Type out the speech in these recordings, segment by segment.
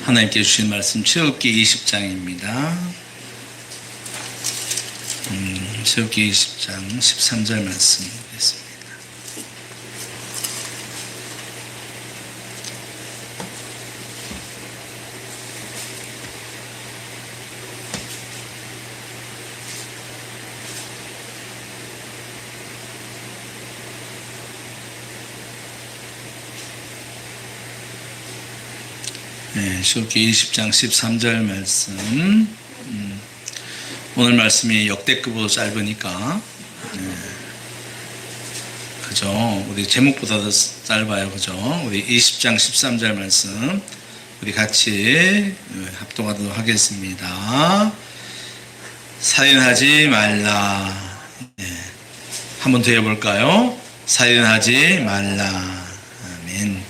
하나님께 주신 말씀 출애굽기 20장입니다. 출애굽기 20장 13절 말씀 보겠습니다. 출애굽기 20장 13절 말씀. 오늘 말씀이 역대급으로 짧으니까 그죠? 우리 제목보다도 짧아요. 그죠? 우리 20장 13절 말씀 우리 같이 합동하도록 하겠습니다. 살인하지 말라. 한 번 더 해볼까요? 살인하지 말라. 아멘.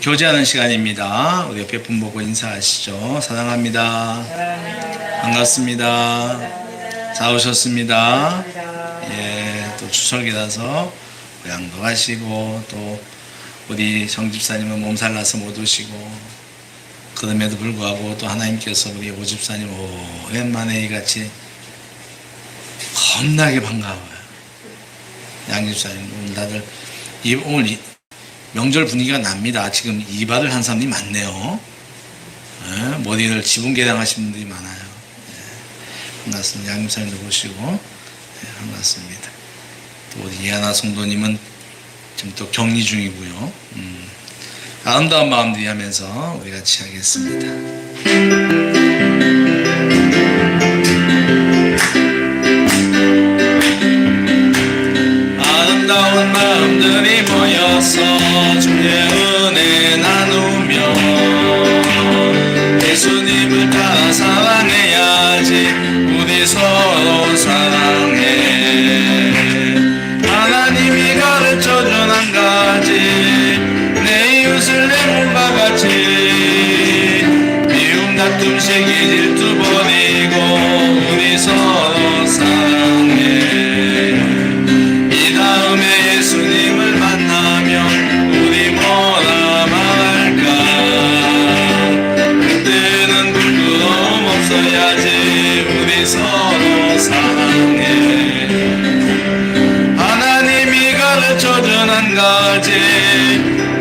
교제하는 시간입니다. 우리 옆에 분 보고 인사하시죠. 사랑합니다. 반갑습니다. 잘 오셨습니다. 또 추석이라서 고향도 가시고 또 우리 정 집사님은 몸살 나서 못 오시고 그럼에도 불구하고 또 하나님께서 우리 오 집사님 오랜만에 이같이 겁나게 반가워요. 양 집사님 오늘 다들 오늘 명절 분위기가 납니다. 지금 이발을 한 사람들이 많네요. 머리를 지붕개당 하시는 분들이 많아요. 반갑습니다. 양육사님도 보시고 반갑습니다. 또 우리 이하나 성도님은 지금 또 격리 중이고요. 아름다운 마음들이 하면서 우리 같이 하겠습니다. 아름다운 마음들이 모여서 주의 은혜 나누며 예수님을 따라 사랑해야지. 우리 서로 사랑해. 하나님이 가르쳐준 한 가지, 내 이웃을 내 몸과 같이 미움 다툼 시기 질투 버리고 우리 서로 사랑해. 이 다음에 예수님을 만나면 우리 뭐라 말할까? 그때는 부끄러움 없어야지. 우리 서로 사랑해. 하나님이 가르쳐준 한 가지,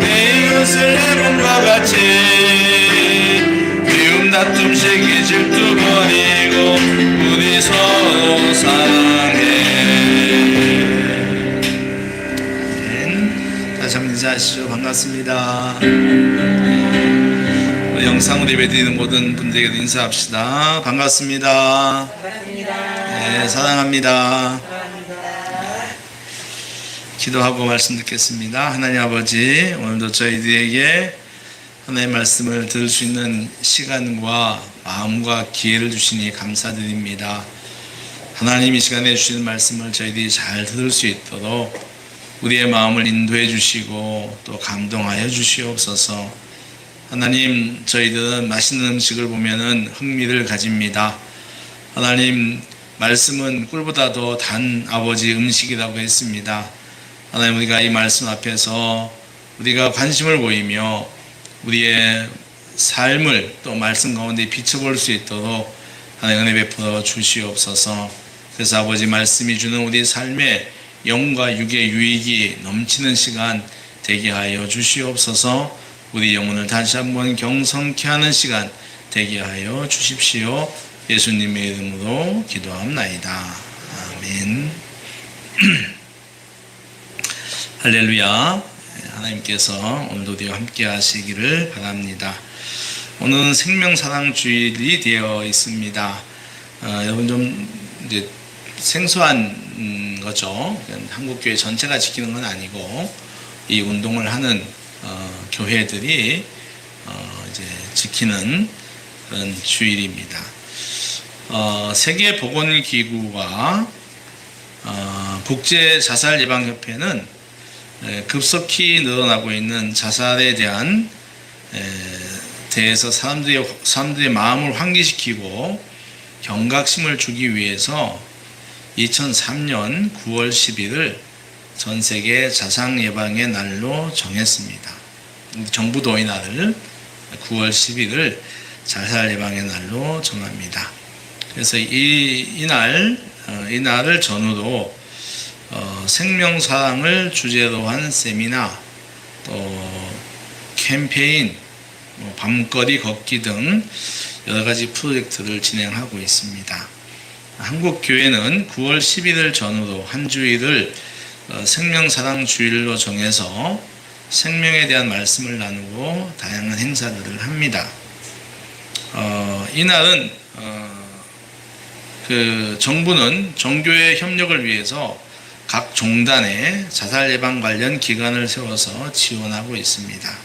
내 이웃을 내 몸과 같이 미움 다툼 시기 질투 버리고 우리 서로 사랑해. 다시 한번 인사하시죠. 반갑습니다. 영상으로 예배드리는 모든 분들에게도 인사합시다. 반갑습니다. 네, 사랑합니다. 기도하고 말씀 듣겠습니다. 하나님 아버지, 오늘도 저희들에게 하나님의 말씀을 들을 수 있는 시간과 마음과 기회를 주시니 감사드립니다. 하나님 이 시간에 주시는 말씀을 저희들이 잘 들을 수 있도록 우리의 마음을 인도해 주시고 또 감동하여 주시옵소서. 하나님, 저희들은 맛있는 음식을 보면은 흥미를 가집니다. 하나님, 말씀은 꿀보다 더 단 아버지 음식이라고 했습니다. 하나님, 우리가 이 말씀 앞에서 우리가 관심을 보이며 우리의 삶을 또 말씀 가운데 비춰볼 수 있도록 하나님 은혜 베풀어 주시옵소서. 그래서 아버지 말씀이 주는 우리 삶의 영과 육의 유익이 넘치는 시간 되게 하여 주시옵소서. 우리 영혼을 다시 한번 경성케 하는 시간 되게 하여 주십시오. 예수님의 이름으로 기도합나이다. 아멘. 할렐루야. 하나님께서 오늘도 우리와 함께 하시기를 바랍니다. 오늘은 생명사랑 주일이 되어 있습니다. 여러분 좀 이제 생소한 거죠. 한국교회 전체가 지키는 건 아니고 이 운동을 하는 교회들이 이제 지키는 그런 주일입니다. 세계보건기구와 국제자살예방협회는 급속히 늘어나고 있는 자살에 대해서 사람들의 마음을 환기시키고 경각심을 주기 위해서 2003년 9월 10일을 전 세계 자살 예방의 날로 정했습니다. 정부도 이 날을 9월 10일을 자살 예방의 날로 정합니다. 그래서 이날을 전후로 생명사랑을 주제로 한 세미나, 또 캠페인, 밤거리 걷기 등 여러 가지 프로젝트를 진행하고 있습니다. 한국교회는 9월 10일을 전후로 한 주일을 생명사랑 주일로 정해서 생명에 대한 말씀을 나누고 다양한 행사들을 합니다. 이날은 정부는 종교의 협력을 위해서 각 종단에 자살 예방 관련 기관을 세워서 지원하고 있습니다.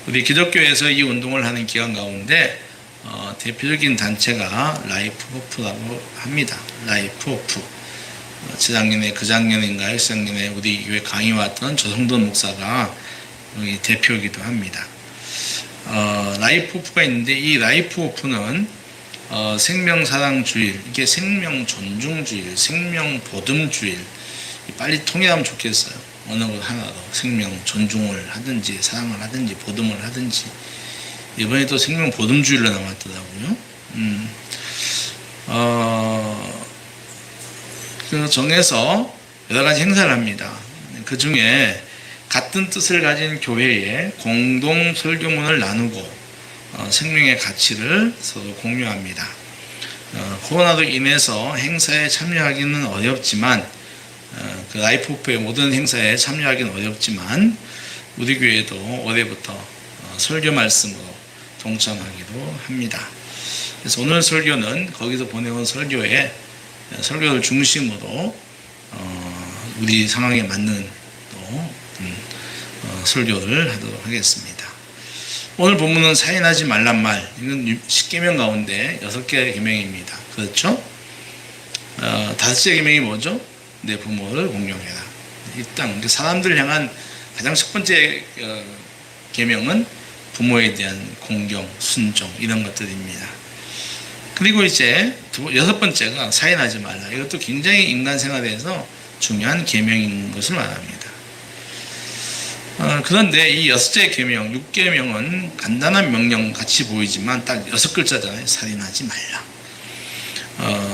우리 기독교에서 이 운동을 하는 기관 가운데 대표적인 단체가 라이프 호프라고 합니다. 라이프 호프. 재작년에 그작년인가요? 재작년에 우리 교회 강의 왔던 조성돈 목사가 여기 대표이기도 합니다. 라이프 호프가 있는데 이 라이프 호프는 생명사랑주일, 이게 생명존중주일, 생명보듬주일, 빨리 통일하면 좋겠어요. 어느 것 하나로 생명 존중을 하든지 사랑을 하든지 보듬을 하든지. 이번에 또 생명보듬주일로 나왔더라고요. 정해서 여러 가지 행사를 합니다. 그 중에 같은 뜻을 가진 교회에 공동 설교문을 나누고 생명의 가치를 서로 공유합니다. 코로나로 인해서 행사에 참여하기는 어렵지만 그 라이프 호프의 모든 행사에 참여하기는 어렵지만 우리 교회도 올해부터 설교 말씀으로 동참하기도 합니다. 그래서 오늘 설교는 거기서 보내온 설교를 중심으로 우리 상황에 맞는 또 설교를 하도록 하겠습니다. 오늘 본문은 살인하지 말란 말, 이건 10계명 가운데 6개의 계명입니다. 그렇죠? 5째 계명이 뭐죠? 내 부모를 공경해라. 일단 사람들 향한 가장 첫 번째 계명은 부모에 대한 공경, 순종 이런 것들입니다. 그리고 이제 6번째가 살인하지 말라. 이것도 굉장히 인간 생활에서 중요한 계명인 것을 말합니다. 그런데 이 6째 계명, 6계명은 간단한 명령 같이 보이지만 딱 6글자잖아요. 살인하지 말라.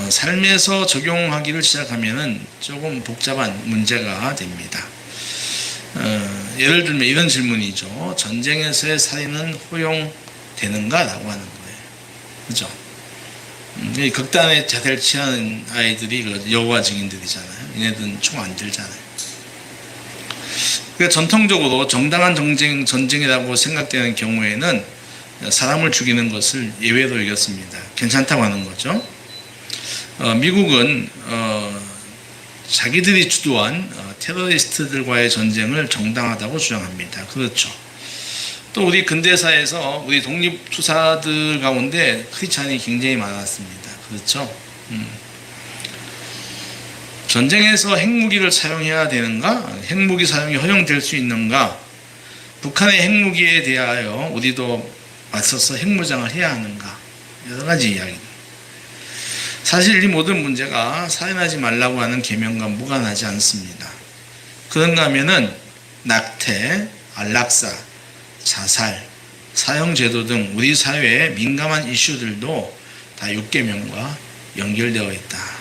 삶에서 적용하기를 시작하면은 조금 복잡한 문제가 됩니다. 예를 들면 이런 질문이죠. 전쟁에서의 살인은 허용되는가? 라고 하는 거예요. 그죠? 극단의 자세를 취하는 아이들이 여호와 증인들이잖아요. 얘네들은 총 안 들잖아요. 그러니까 전통적으로 정당한 전쟁이라고 생각되는 경우에는 사람을 죽이는 것을 예외로 여겼습니다. 괜찮다고 하는 거죠. 미국은 자기들이 주도한 테러리스트들과의 전쟁을 정당하다고 주장합니다. 그렇죠. 또 우리 근대사에서 우리 독립투사들 가운데 크리스찬이 굉장히 많았습니다. 그렇죠. 전쟁에서 핵무기를 사용해야 되는가? 핵무기 사용이 허용될 수 있는가? 북한의 핵무기에 대하여 우리도 맞서서 핵무장을 해야 하는가? 여러 가지 이야기입니다. 사실 이 모든 문제가 살인하지 말라고 하는 계명과 무관하지 않습니다. 그런가 하면은 낙태, 안락사, 자살, 사형제도 등 우리 사회의 민감한 이슈들도 다 6계명과 연결되어 있다.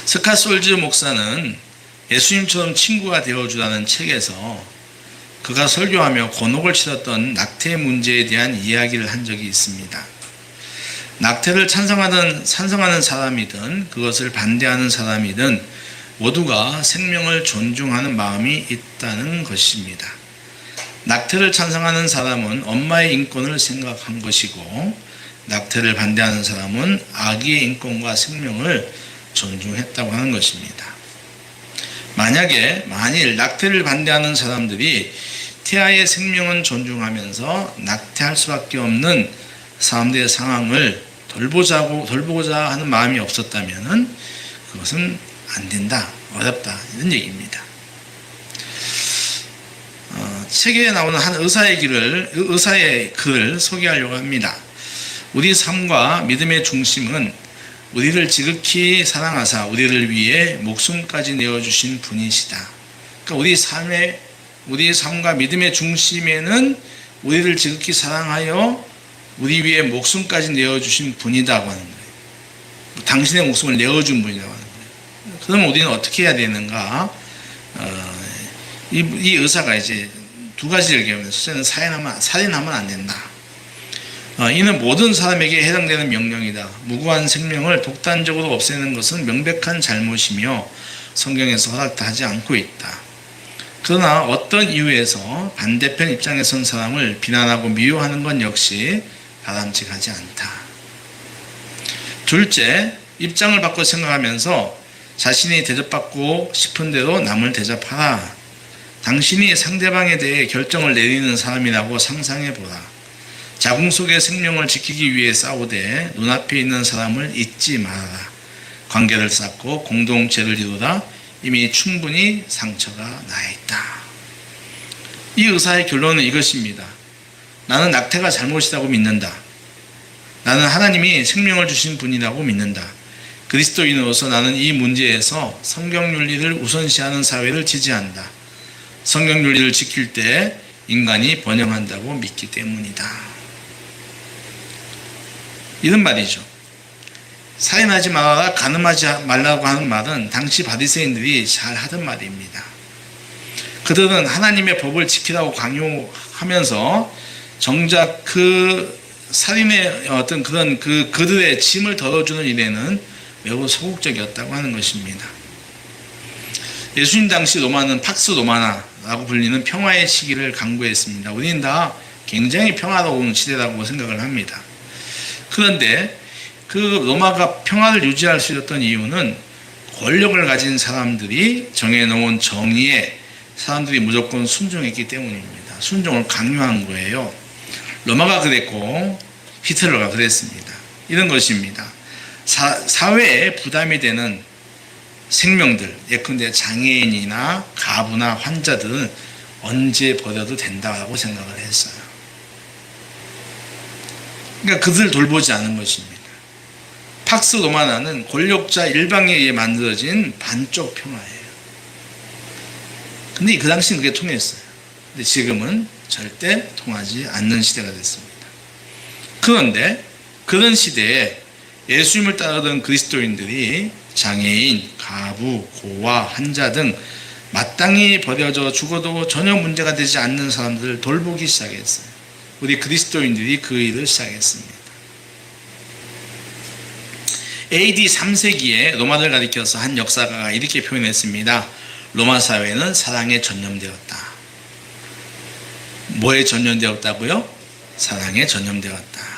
스캇 솔즈 목사는 예수님처럼 친구가 되어주라는 책에서 그가 설교하며 곤혹을 치렀던 낙태 문제에 대한 이야기를 한 적이 있습니다. 낙태를 찬성하는 사람이든 그것을 반대하는 사람이든 모두가 생명을 존중하는 마음이 있다는 것입니다. 낙태를 찬성하는 사람은 엄마의 인권을 생각한 것이고 낙태를 반대하는 사람은 아기의 인권과 생명을 존중했다고 하는 것입니다. 만일 낙태를 반대하는 사람들이 태아의 생명은 존중하면서 낙태할 수밖에 없는 사람들의 상황을 돌보고자 하는 마음이 없었다면 그것은 안 된다, 어렵다 이런 얘기입니다. 책에 나오는 한 의사의 글을 소개하려고 합니다. 우리 삶과 믿음의 중심은 우리를 지극히 사랑하사 우리를 위해 목숨까지 내어주신 분이시다. 그러니까 우리 삶의 우리의 삶과 믿음의 중심에는 우리를 지극히 사랑하여 우리 위에 목숨까지 내어주신 분이라고 하는 거예요. 당신의 목숨을 내어준 분이라고 하는 거예요. 그럼 우리는 어떻게 해야 되는가? 이 의사가 이제 두 가지를 얘기합니다. 첫째는 살인하면 안 된다. 이는 모든 사람에게 해당되는 명령이다. 무고한 생명을 독단적으로 없애는 것은 명백한 잘못이며 성경에서 허락하지 않고 있다. 그러나 어떤 이유에서 반대편 입장에 선 사람을 비난하고 미워하는 건 역시 바람직하지 않다. 둘째, 입장을 바꿔 생각하면서 자신이 대접받고 싶은 대로 남을 대접하라. 당신이 상대방에 대해 결정을 내리는 사람이라고 상상해보라. 자궁 속의 생명을 지키기 위해 싸우되 눈앞에 있는 사람을 잊지 말아라. 관계를 쌓고 공동체를 이루라. 이미 충분히 상처가 나 있다. 이 의사의 결론은 이것입니다. 나는 낙태가 잘못이라고 믿는다. 나는 하나님이 생명을 주신 분이라고 믿는다. 그리스도인으로서 나는 이 문제에서 성경윤리를 우선시하는 사회를 지지한다. 성경윤리를 지킬 때 인간이 번영한다고 믿기 때문이다. 이런 말이죠. 살인하지 말아라, 간음하지 말라고 하는 말은 당시 바리새인들이 잘 하던 말입니다. 그들은 하나님의 법을 지키라고 강요하면서 정작 그 살인의 어떤 그런 그들의 짐을 덜어주는 일에는 매우 소극적이었다고 하는 것입니다. 예수님 당시 로마는 팍스 로마나라고 불리는 평화의 시기를 강구했습니다. 우리는 다 굉장히 평화로운 시대라고 생각을 합니다. 그런데 그 로마가 평화를 유지할 수 있었던 이유는 권력을 가진 사람들이 정해놓은 정의에 사람들이 무조건 순종했기 때문입니다. 순종을 강요한 거예요. 로마가 그랬고 히틀러가 그랬습니다. 이런 것입니다. 사회에 부담이 되는 생명들, 예컨대 장애인이나 가부나 환자들은 언제 버려도 된다고 생각을 했어요. 그러니까 그들을 돌보지 않은 것입니다. 팍스 로마나는 권력자 일방에 의해 만들어진 반쪽 평화예요. 근데 그 당시는 그게 통했어요. 근데 지금은 절대 통하지 않는 시대가 됐습니다. 그런데 그런 시대에 예수님을 따르던 그리스도인들이 장애인, 가부, 고아, 환자 등 마땅히 버려져 죽어도 전혀 문제가 되지 않는 사람들을 돌보기 시작했어요. 우리 그리스도인들이 그 일을 시작했습니다. AD 3세기에 로마를 가리켜서 한 역사가가 이렇게 표현했습니다. 로마 사회는 사랑에 전념되었다. 뭐에 전념되었다고요? 사랑에 전념되었다.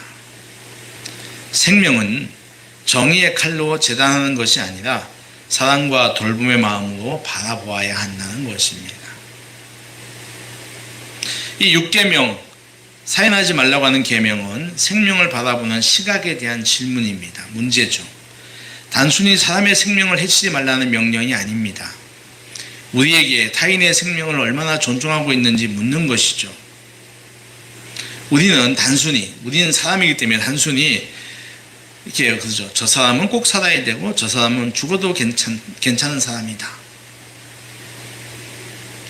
생명은 정의의 칼로 재단하는 것이 아니라 사랑과 돌봄의 마음으로 바라보아야 한다는 것입니다. 이 6계명, 살인하지 말라고 하는 계명은 생명을 바라보는 시각에 대한 질문입니다. 문제죠. 단순히 사람의 생명을 해치지 말라는 명령이 아닙니다. 우리에게 타인의 생명을 얼마나 존중하고 있는지 묻는 것이죠. 우리는 사람이기 때문에 단순히 이렇게 그러죠. 저 사람은 꼭 살아야 되고 저 사람은 죽어도 괜찮은 사람이다.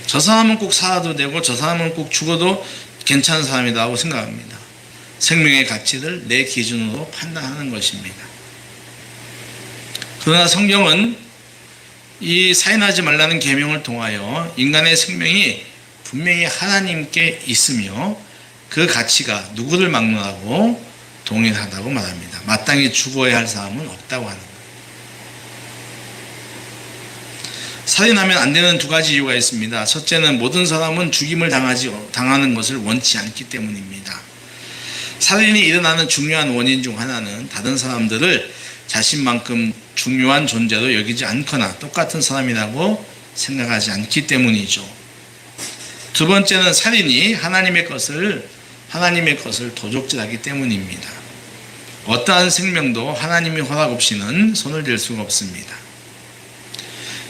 저 사람은 꼭 살아도 되고 저 사람은 꼭 죽어도 괜찮은 사람이라고 생각합니다. 생명의 가치를 내 기준으로 판단하는 것입니다. 그러나 성경은 이 살인하지 말라는 계명을 통하여 인간의 생명이 분명히 하나님께 있으며 그 가치가 누구를 막론하고 동일하다고 말합니다. 마땅히 죽어야 할 사람은 없다고 하는 거예요. 살인하면 안 되는 두 가지 이유가 있습니다. 첫째는 모든 사람은 죽임을 당하는 것을 원치 않기 때문입니다. 살인이 일어나는 중요한 원인 중 하나는 다른 사람들을 자신만큼 중요한 존재로 여기지 않거나 똑같은 사람이라고 생각하지 않기 때문이죠. 두 번째는 살인이 하나님의 것을 도적질하기 때문입니다. 어떠한 생명도 하나님의 허락 없이는 손을 댈 수가 없습니다.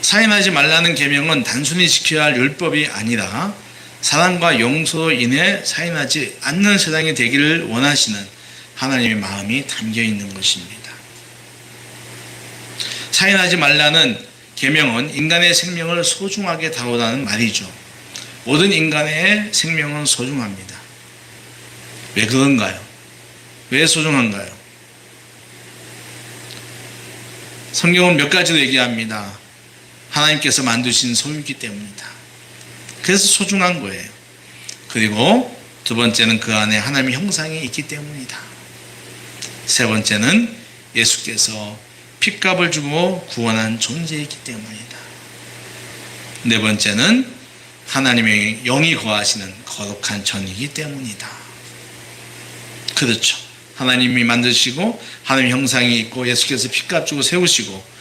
살인하지 말라는 계명은 단순히 지켜야 할 율법이 아니라 사랑과 용서로 인해 살인하지 않는 세상이 되기를 원하시는 하나님의 마음이 담겨 있는 것입니다. 살인하지 말라는 계명은 인간의 생명을 소중하게 다루라는 말이죠. 모든 인간의 생명은 소중합니다. 왜 그런가요? 왜 소중한가요? 성경은 몇 가지로 얘기합니다. 하나님께서 만드신 소유이기 때문이다. 그래서 소중한 거예요. 그리고 두 번째는 그 안에 하나님의 형상이 있기 때문이다. 세 번째는 예수께서 핏값을 주고 구원한 존재이기 때문이다. 네 번째는 하나님의 영이 거하시는 거룩한 전이기 때문이다. 그렇죠. 하나님이 만드시고 하나님의 형상이 있고 예수께서 핏값 주고 세우시고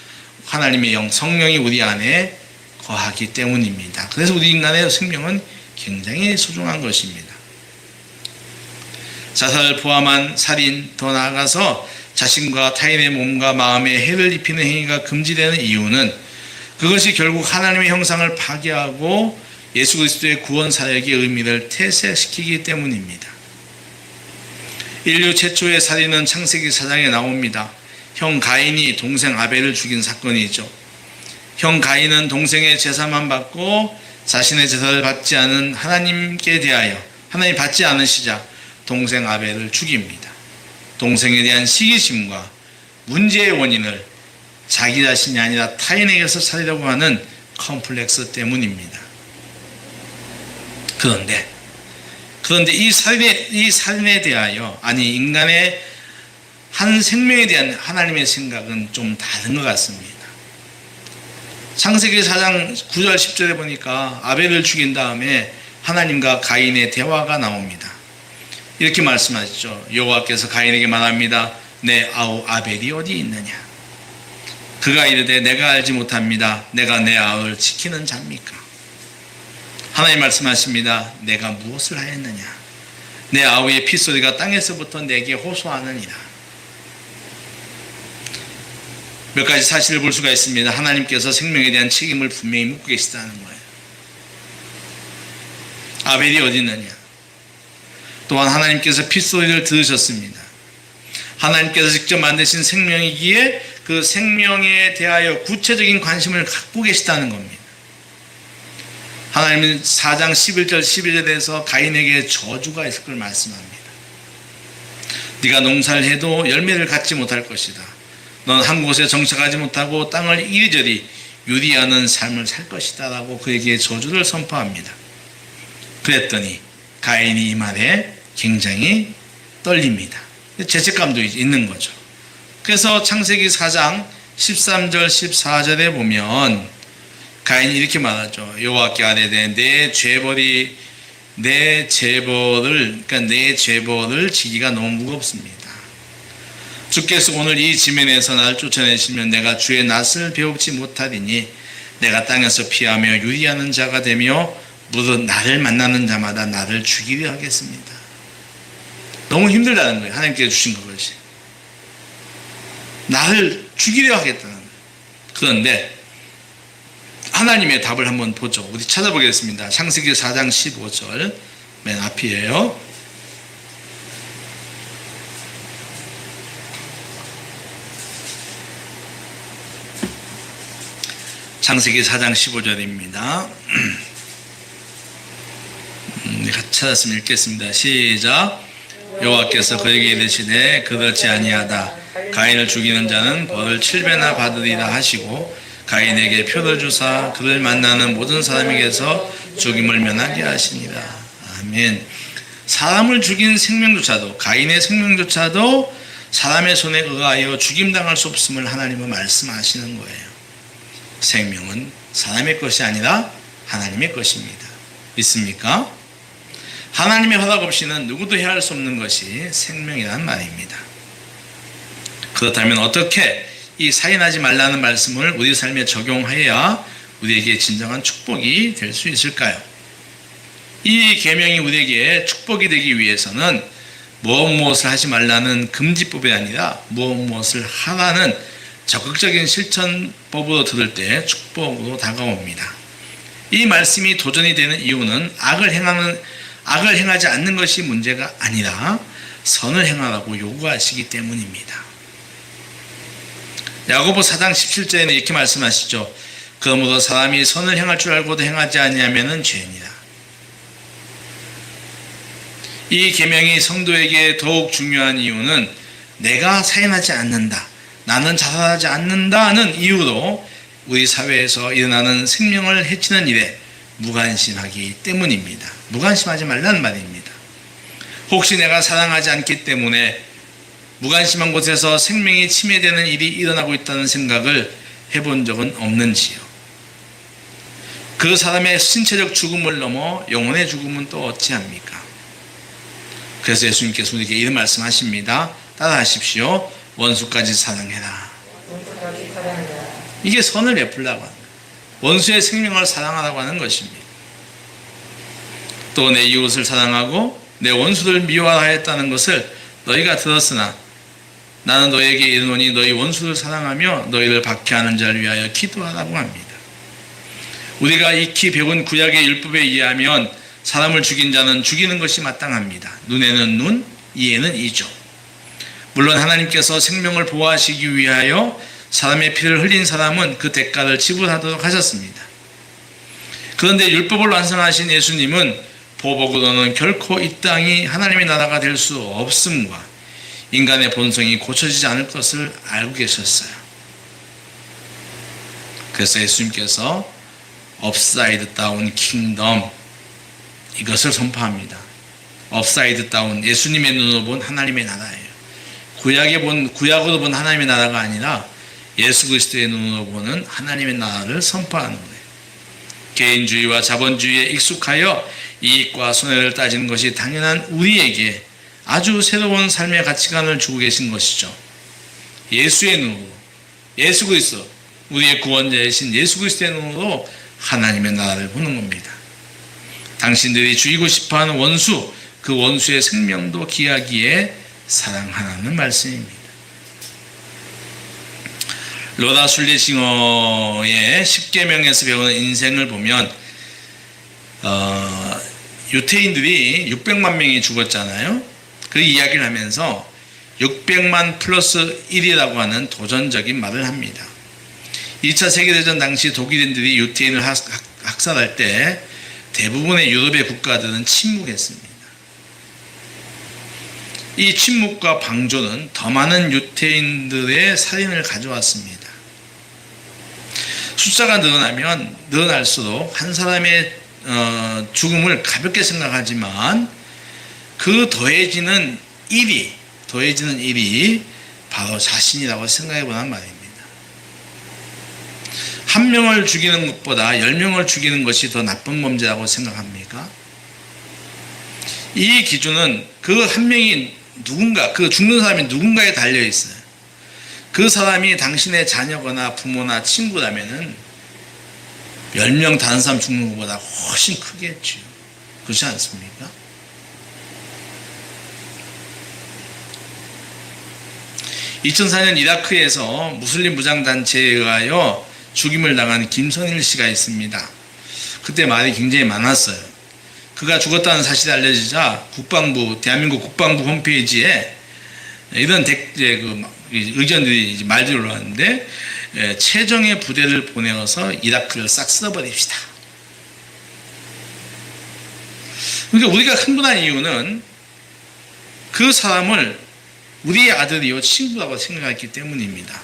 하나님의 영, 성령이 우리 안에 거하기 때문입니다. 그래서 우리 인간의 생명은 굉장히 소중한 것입니다. 자살을 포함한 살인, 더 나아가서 자신과 타인의 몸과 마음에 해를 입히는 행위가 금지되는 이유는 그것이 결국 하나님의 형상을 파괴하고 예수 그리스도의 구원 사역의 의미를 퇴색시키기 때문입니다. 인류 최초의 살인은 창세기 4장에 나옵니다. 형 가인이 동생 아벨을 죽인 사건이죠. 형 가인은 동생의 제사만 받고 자신의 제사를 받지 않은 하나님께 대하여 하나님 받지 않으시자 동생 아벨을 죽입니다. 동생에 대한 시기심과 문제의 원인을 자기 자신이 아니라 타인에게서 살리려고 하는 컴플렉스 때문입니다. 그런데 이 살인에 대하여, 아니 인간의 한 생명에 대한 하나님의 생각은 좀 다른 것 같습니다. 창세기 4장 9절 10절에 보니까 아벨을 죽인 다음에 하나님과 가인의 대화가 나옵니다. 이렇게 말씀하시죠. 여호와께서 가인에게 말합니다. 내 아우 아벨이 어디 있느냐? 그가 이르되 내가 알지 못합니다. 내가 내 아우를 지키는 자입니까? 하나님 말씀하십니다. 내가 무엇을 하였느냐? 내 아우의 핏소리가 땅에서부터 내게 호소하느니라. 몇 가지 사실을 볼 수가 있습니다. 하나님께서 생명에 대한 책임을 분명히 묻고 계시다는 거예요. 아벨이 어디 있느냐? 또한 하나님께서 핏소리를 들으셨습니다. 하나님께서 직접 만드신 생명이기에 그 생명에 대하여 구체적인 관심을 갖고 계시다는 겁니다. 하나님은 4장 11절 12절에서 가인에게 저주가 있을 걸 말씀합니다. 네가 농사를 해도 열매를 갖지 못할 것이다. 넌 한 곳에 정착하지 못하고 땅을 이리저리 유리하는 삶을 살 것이다 라고 그에게 저주를 선포합니다. 그랬더니 가인이 이 말에 굉장히 떨립니다. 죄책감도 있는 거죠. 그래서 창세기 4장 13절 14절에 보면 가인이 이렇게 말하죠. 여호와께 아뢰되 내 죄벌을 지기가 너무 무겁습니다. 주께서 오늘 이 지면에서 나를 쫓아내시면 내가 주의 낯을 배우지 못하리니 내가 땅에서 피하며 유리하는 자가 되며 무릇 나를 만나는 자마다 나를 죽이려 하겠습니다. 너무 힘들다는 거예요. 하나님께서 주신 것이. 나를 죽이려 하겠다는 거예요. 그런데 하나님의 답을 한번 보죠. 우리 찾아보겠습니다. 창세기 4장 15절 맨 앞이에요. 창세기 4장 15절입니다. 같이 찾았으면 읽겠습니다. 시작. 여호와께서 그에게 이르시되 그렇지 아니하다. 가인을 죽이는 자는 벌을 7배나 받으리라 하시고 가인에게 표를 주사 그를 만나는 모든 사람에게서 죽임을 면하게 하시니라. 아멘. 사람을 죽인 생명조차도, 가인의 생명조차도 사람의 손에 의하여 죽임당할 수 없음을 하나님은 말씀하시는 거예요. 생명은 사람의 것이 아니라 하나님의 것입니다. 믿습니까? 하나님의 허락 없이는 누구도 해할 수 없는 것이 생명이란 말입니다. 그렇다면 어떻게 이 살인하지 말라는 말씀을 우리 삶에 적용해야 우리에게 진정한 축복이 될 수 있을까요? 이 계명이 우리에게 축복이 되기 위해서는 무엇을 하지 말라는 금지법이 아니라 무엇을 하라는 적극적인 실천법으로 들을 때 축복으로 다가옵니다. 이 말씀이 도전이 되는 이유는 악을 행하지 않는 것이 문제가 아니라 선을 행하라고 요구하시기 때문입니다. 야고보 4장 17절에는 이렇게 말씀하시죠. 그러므로 사람이 선을 행할 줄 알고도 행하지 아니하면은 죄니라. 이 계명이 성도에게 더욱 중요한 이유는 내가 살인하지 않는다, 나는 자살하지 않는다는 이유로 우리 사회에서 일어나는 생명을 해치는 일에 무관심하기 때문입니다. 무관심하지 말라는 말입니다. 혹시 내가 사랑하지 않기 때문에 무관심한 곳에서 생명이 침해되는 일이 일어나고 있다는 생각을 해본 적은 없는지요? 그 사람의 신체적 죽음을 넘어 영혼의 죽음은 또 어찌합니까? 그래서 예수님께서 우리에게 이런 말씀하십니다. 따라하십시오. 원수까지 사랑해라. 이게 선을 베풀라고 하는 거예요. 원수의 생명을 사랑하라고 하는 것입니다. 또 내 이웃을 사랑하고 내 원수를 미워하라 했다는 것을 너희가 들었으나 나는 너희에게 이르노니 너희 원수를 사랑하며 너희를 박해하는 자를 위하여 기도하라고 합니다. 우리가 익히 배운 구약의 율법에 의하면 사람을 죽인 자는 죽이는 것이 마땅합니다. 눈에는 눈, 이에는 이죠. 물론 하나님께서 생명을 보호하시기 위하여 사람의 피를 흘린 사람은 그 대가를 지불하도록 하셨습니다. 그런데 율법을 완성하신 예수님은 보복으로는 결코 이 땅이 하나님의 나라가 될 수 없음과 인간의 본성이 고쳐지지 않을 것을 알고 계셨어요. 그래서 예수님께서 업사이드 다운 킹덤, 이것을 선포합니다. 업사이드 다운, 예수님의 눈으로 본 하나님의 나라예요. 구약으로 본 하나님의 나라가 아니라 예수 그리스도의 눈으로 보는 하나님의 나라를 선포하는 거예요. 개인주의와 자본주의에 익숙하여 이익과 손해를 따지는 것이 당연한 우리에게 아주 새로운 삶의 가치관을 주고 계신 것이죠. 예수의 눈으로, 예수 그리스도, 우리의 구원자이신 예수 그리스도의 눈으로 하나님의 나라를 보는 겁니다. 당신들이 죽이고 싶어하는 원수, 그 원수의 생명도 귀하기에 사랑하라는 말씀입니다. 로다 술리싱어의 10계명에서 배우는 인생을 보면 유태인들이 600만 명이 죽었잖아요. 그 이야기를 하면서 600만 플러스 1이라고 하는 도전적인 말을 합니다. 2차 세계대전 당시 독일인들이 유태인을 학살할 때 대부분의 유럽의 국가들은 침묵했습니다. 이 침묵과 방조는 더 많은 유태인들의 살인을 가져왔습니다. 숫자가 늘어나면 늘어날수록 한 사람의 죽음을 가볍게 생각하지만 그 더해지는 일이 바로 자신이라고 생각해 보란 말입니다. 한 명을 죽이는 것보다 10명을 죽이는 것이 더 나쁜 범죄라고 생각합니까? 이 기준은 그 한 명이 누군가, 그 죽는 사람이 누군가에 달려 있어요. 그 사람이 당신의 자녀거나 부모나 친구라면은 10명 다른 사람 죽는 것보다 훨씬 크겠죠. 그렇지 않습니까? (2004년) 이라크에서 무슬림 무장단체에 의하여 죽임을 당한 김선일 씨가 있습니다. 그때 말이 굉장히 많았어요. 그가 죽었다는 사실이 알려지자 대한민국 국방부 홈페이지에 이런 의견들이 말들이 올라왔는데, 최정예 부대를 보내어서 이라크를 싹 쓸어버립시다. 그러니까 우리가 흥분한 이유는 그 사람을 우리의 아들이요 친구라고 생각했기 때문입니다.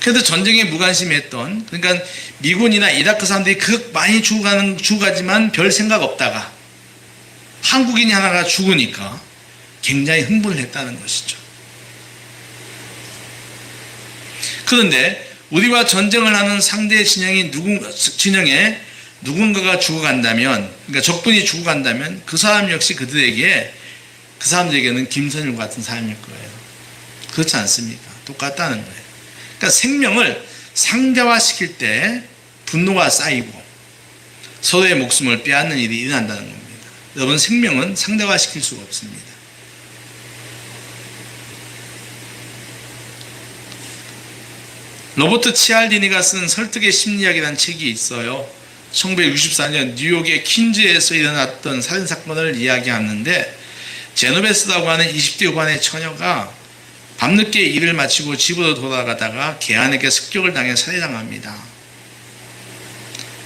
그래도 전쟁에 무관심했던, 그러니까 미군이나 이라크 사람들이 그 많이 죽어가지만 별 생각 없다가 한국인이 하나가 죽으니까 굉장히 흥분을 했다는 것이죠. 그런데 우리와 전쟁을 하는 상대 진영에 누군가가 죽어간다면, 그러니까 적군이 죽어간다면 그 사람 역시 그 사람들에게는 김선일 같은 사람일 거예요. 그렇지 않습니까? 똑같다는 거예요. 그러니까 생명을 상대화시킬 때 분노가 쌓이고 서로의 목숨을 빼앗는 일이 일어난다는 겁니다. 여러분, 생명은 상대화시킬 수가 없습니다. 로버트 치알디니가 쓴 설득의 심리학이라는 책이 있어요. 1964년 뉴욕의 퀸즈에서 일어났던 살인사건을 이야기하는데, 제노베스라고 하는 20대 후반의 처녀가 밤늦게 일을 마치고 집으로 돌아가다가 개한에게 습격을 당해 살해당합니다.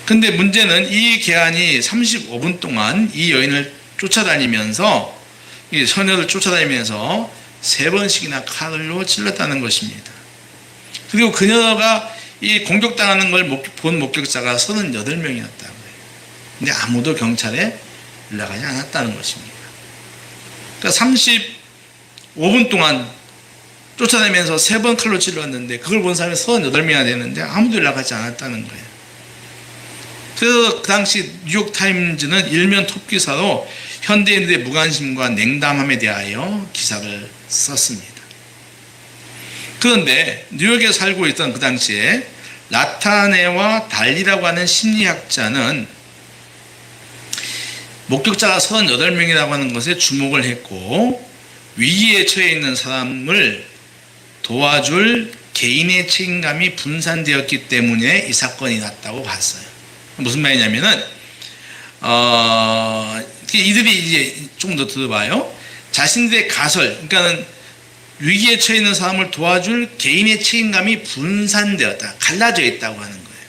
근데 문제는 이 개한이 35분 동안 이 여인을 쫓아다니면서 이 처녀를 쫓아다니면서 3번씩이나 칼로 찔렀다는 것입니다. 그리고 그녀가 이 공격당하는 걸 본 목격자가 38명이었다고 해요. 근데 아무도 경찰에 연락하지 않았다는 것입니다. 그러니까 35분 동안 쫓아다니면서 3번 칼로 찔렀는데 그걸 본 사람이 38명이나 되는데 아무도 연락하지 않았다는 거예요. 그래서 그 당시 뉴욕타임즈는 일면 톱기사로 현대인들의 무관심과 냉담함에 대하여 기사를 썼습니다. 그런데 뉴욕에 살고 있던 그 당시에 나타네와 달리라고 하는 심리학자는 목격자가 38명이라고 하는 것에 주목을 했고 위기에 처해 있는 사람을 도와줄 개인의 책임감이 분산되었기 때문에 이 사건이 났다고 봤어요. 무슨 말이냐면은 이들이 이제 조금 더 들어봐요. 자신들의 가설, 그러니까는 위기에 처해 있는 사람을 도와줄 개인의 책임감이 분산되었다, 갈라져 있다고 하는 거예요.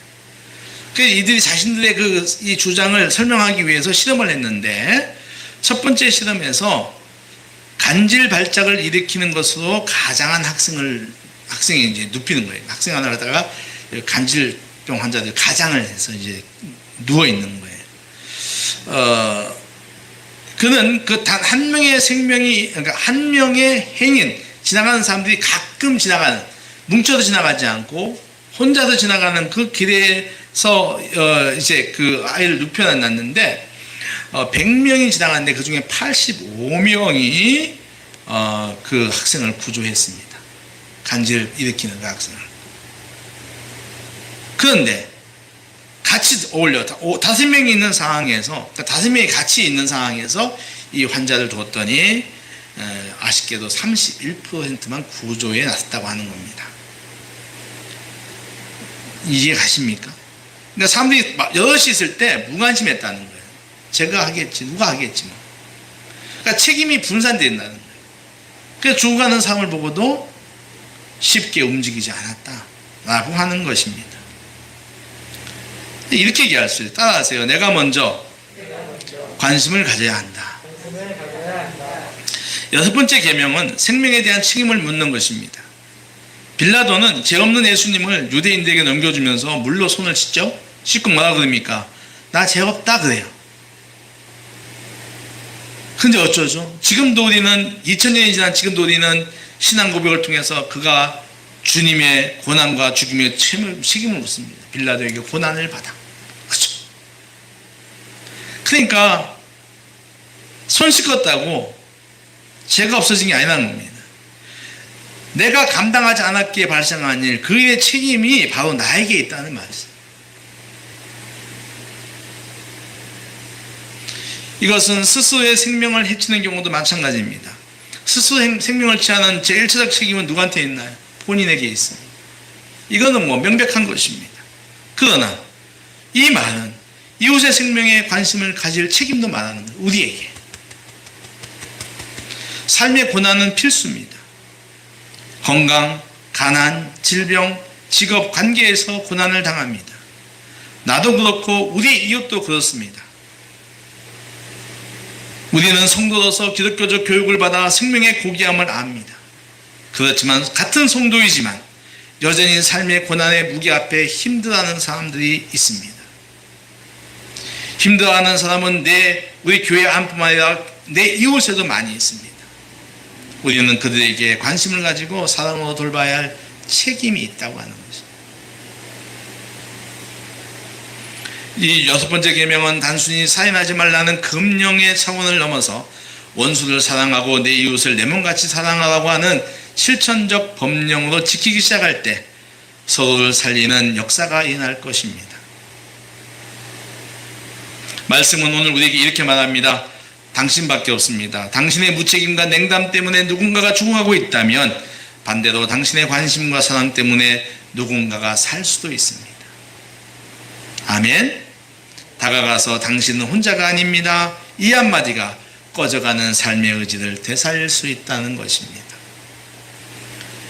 그래서 이들이 자신들의 이 주장을 설명하기 위해서 실험을 했는데 첫 번째 실험에서 간질 발작을 일으키는 것으로 가장한 학생이 이제 눕히는 거예요. 학생 하나 갖다가 간질병 환자들 가장을 해서 이제 누워 있는 거예요. 그는 그 단 한 명의 생명이, 그러니까 한 명의 행인, 지나가는 사람들이 가끔 지나가는, 뭉쳐서 지나가지 않고 혼자서 지나가는 그 길에서 이제 그 아이를 눕혀놨는데 100명이 지나갔는데 그 중에 85명이 그 학생을 구조했습니다. 간질 일으키는 그 학생을. 그런데 같이 어울려 5명이 있는 상황에서, 그러니까 5명이 같이 있는 상황에서 이 환자를 뒀더니 아쉽게도 31%만 구조에 나섰다고 하는 겁니다. 이해 가십니까? 그러니까 사람들이 여럿이 있을 때 무관심했다는 거예요. 제가 하겠지, 누가 하겠지 뭐. 그러니까 책임이 분산된다는 거예요. 그래서 죽어가는 사람을 보고도 쉽게 움직이지 않았다라고 하는 것입니다. 이렇게 얘기할 수 있어요. 따라하세요. 내가 먼저 관심을 가져야 한다. 6번째 계명은 생명에 대한 책임을 묻는 것입니다. 빌라도는 죄 없는 예수님을 유대인들에게 넘겨주면서 물로 손을 씻죠. 씻고 뭐라 그럽니까? 나 죄 없다 그래요. 근데 어쩌죠? 지금도 우리는 2000년이 지난 지금도 우리는 신앙 고백을 통해서 그가 주님의 고난과 죽음의 책임을 묻습니다. 빌라도에게 고난을 받아. 그렇죠? 그러니까 손 씻었다고 죄가 없어진 게 아니라는 겁니다. 내가 감당하지 않았기에 발생한 일, 그의 책임이 바로 나에게 있다는 말이죠. 이것은 스스로의 생명을 해치는 경우도 마찬가지입니다. 스스로 생명을 취하는 제1차적 책임은 누구한테 있나요? 본인에게 있습니다. 이거는 명백한 것입니다. 그러나 이 말은 이웃의 생명에 관심을 가질 책임도 말하는 거예요. 우리에게. 삶의 고난은 필수입니다. 건강, 가난, 질병, 직업, 관계에서 고난을 당합니다. 나도 그렇고 우리 이웃도 그렇습니다. 우리는 성도로서 기독교적 교육을 받아 생명의 고귀함을 압니다. 그렇지만 같은 성도이지만 여전히 삶의 고난의 무게 앞에 힘들어하는 사람들이 있습니다. 힘들어하는 사람은 우리 교회 안뿐만 아니라 내 이웃에도 많이 있습니다. 우리는 그들에게 관심을 가지고 사랑으로 돌봐야 할 책임이 있다고 하는 것입니다. 이 6번째 계명은 단순히 살인하지 말라는 금령의 차원을 넘어서 원수를 사랑하고 내 이웃을 내 몸같이 사랑하라고 하는 실천적 법령으로 지키기 시작할 때 서로를 살리는 역사가 일어날 것입니다. 말씀은 오늘 우리에게 이렇게 말합니다. 당신밖에 없습니다. 당신의 무책임과 냉담 때문에 누군가가 죽어가고 있다면 반대로 당신의 관심과 사랑 때문에 누군가가 살 수도 있습니다. 아멘. 다가가서 당신은 혼자가 아닙니다. 이 한마디가 꺼져가는 삶의 의지를 되살릴 수 있다는 것입니다.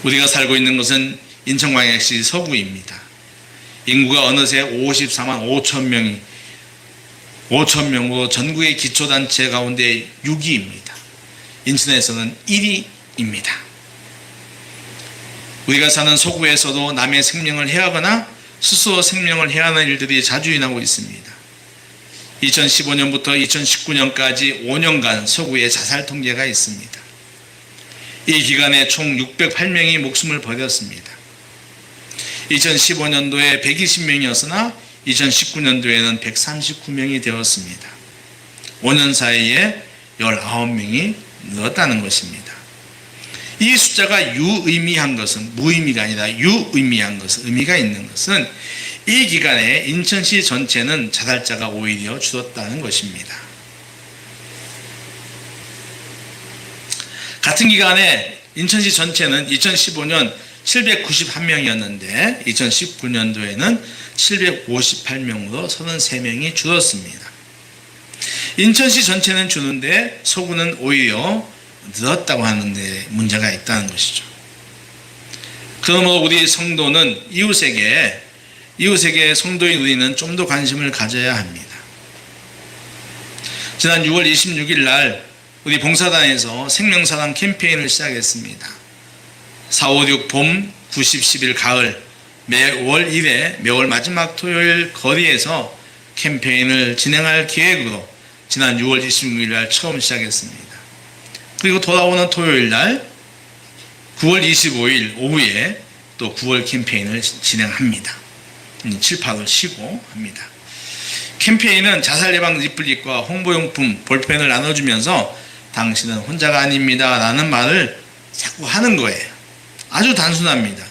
우리가 살고 있는 곳은 인천광역시 서구입니다. 인구가 어느새 54만 5천 명으로 전국의 기초단체 가운데 6위입니다. 인천에서는 1위입니다. 우리가 사는 서구에서도 남의 생명을 해하거나 스스로 생명을 해하는 일들이 자주 일어나고 있습니다. 2015년부터 2019년까지 5년간 서구의 자살 통계가 있습니다. 이 기간에 총 608명이 목숨을 버렸습니다. 2015년도에 120명이었으나 2019년도에는 139명이 되었습니다. 5년 사이에 19명이 늘었다는 것입니다. 이 숫자가 유의미한 것은, 무의미가 아니라 유의미한 것은, 의미가 있는 것은 이 기간에 인천시 전체는 자살자가 오히려 줄었다는 것입니다. 같은 기간에 인천시 전체는 2015년 791명이었는데 2019년도에는 758명으로 33명이 줄었습니다. 인천시 전체는 주는데 서구는 오히려 늘었다고 하는데 문제가 있다는 것이죠. 그러므로 우리 성도는 이웃에게 성도인 우리는 좀 더 관심을 가져야 합니다. 지난 6월 26일 날 우리 봉사단에서 생명사랑 캠페인을 시작했습니다. 456 봄, 90, 11 가을, 매월 1회, 매월 마지막 토요일 거리에서 캠페인을 진행할 계획으로 지난 6월 26일 날 처음 시작했습니다. 그리고 돌아오는 토요일 날 9월 25일 오후에 또 9월 캠페인을 진행합니다. 7, 8월 쉬고 합니다. 캠페인은 자살 예방 리플릿과 홍보용품, 볼펜을 나눠주면서 당신은 혼자가 아닙니다 라는 말을 자꾸 하는 거예요. 아주 단순합니다.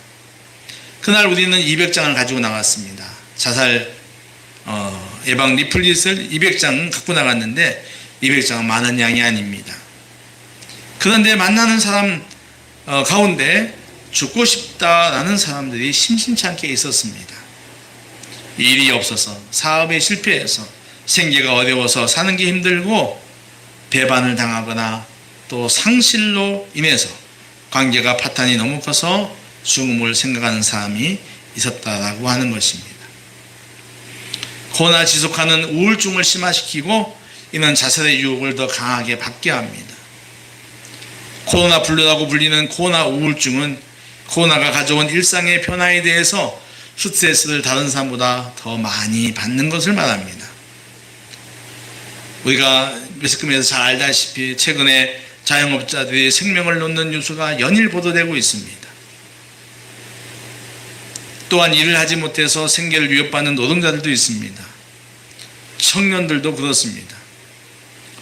그날 우리는 200장을 가지고 나갔습니다. 자살 예방 리플릿을 200장 갖고 나갔는데 200장은 많은 양이 아닙니다. 그런데 만나는 사람 가운데 죽고 싶다라는 사람들이 심심치 않게 있었습니다. 일이 없어서, 사업에 실패해서, 생계가 어려워서 사는 게 힘들고 배반을 당하거나 또 상실로 인해서 관계가 파탄이 너무 커서 죽음을 생각하는 사람이 있었다라고 하는 것입니다. 고나 지속하는 우울증을 심화시키고 이는 자살의 유혹을 더 강하게 받게 합니다. 코로나 블루라고 불리는 코로나 우울증은 코로나가 가져온 일상의 변화에 대해서 스트레스를 다른 사람보다 더 많이 받는 것을 말합니다. 우리가 매스컴에서 잘 알다시피 최근에 자영업자들이 생명을 놓는 뉴스가 연일 보도되고 있습니다. 또한 일을 하지 못해서 생계를 위협받는 노동자들도 있습니다. 청년들도 그렇습니다.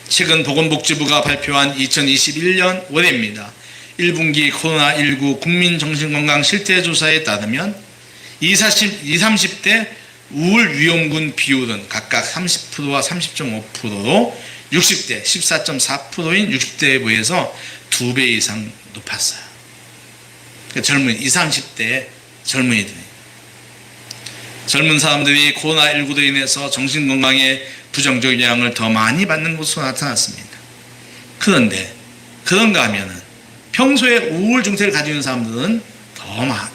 최근 보건복지부가 발표한 2021년 올해입니다. 1분기 코로나19 국민정신건강 실태조사에 따르면 20, 30대 우울 위험군 비율은 각각 30%와 30.5%로 60대 14.4%인 60대에 비해서 2배 이상 높았어요. 젊은 20, 30대 젊은이들이, 젊은 사람들이 코로나19로 인해서 정신건강에 부정적 영향을 더 많이 받는 것으로 나타났습니다. 그런데 그런가 하면은 평소에 우울 증세를 가지고 있는 사람들은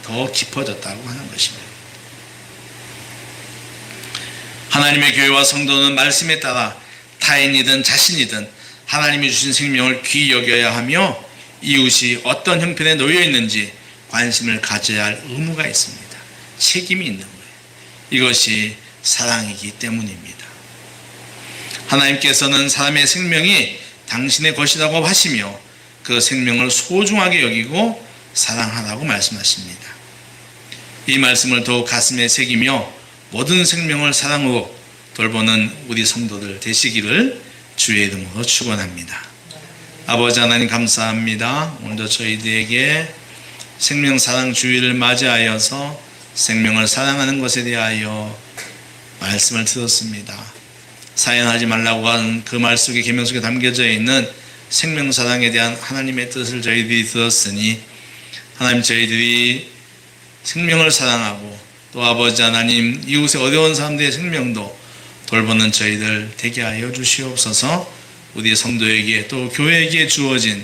더 깊어졌다고 하는 것입니다. 하나님의 교회와 성도는 말씀에 따라 타인이든 자신이든 하나님이 주신 생명을 귀히 여겨야 하며 이웃이 어떤 형편에 놓여 있는지 관심을 가져야 할 의무가 있습니다. 책임이 있는 거예요. 이것이 사랑이기 때문입니다. 하나님께서는 사람의 생명이 당신의 것이라고 하시며 그 생명을 소중하게 여기고 사랑하라고 말씀하십니다. 이 말씀을 더욱 가슴에 새기며 모든 생명을 사랑으로 돌보는 우리 성도들 되시기를 주의 이름으로 축원합니다. 아버지 하나님 감사합니다. 오늘도 저희들에게 생명 사랑 주일을 맞이하여서 생명을 사랑하는 것에 대하여 말씀을 들었습니다. 사연하지 말라고 하는 그 말 속에 계명 속에 담겨져 있는 생명 사랑에 대한 하나님의 뜻을 저희들이 들었으니 하나님 저희들이 생명을 사랑하고 또 아버지 하나님 이웃의 어려운 사람들의 생명도 돌보는 저희들 되게 하여 주시옵소서. 우리 성도에게 또 교회에게 주어진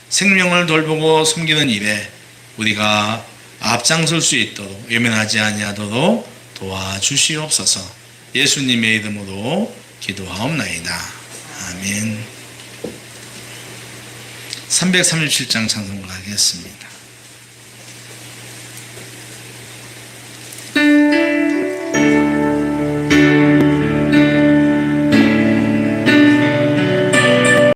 생명을 돌보고 섬기는 일에 우리가 앞장설 수 있도록 외면하지 아니하도록 도와주시옵소서. 예수님의 이름으로 기도하옵나이다. 아멘. 337장 찬송을 하겠습니다.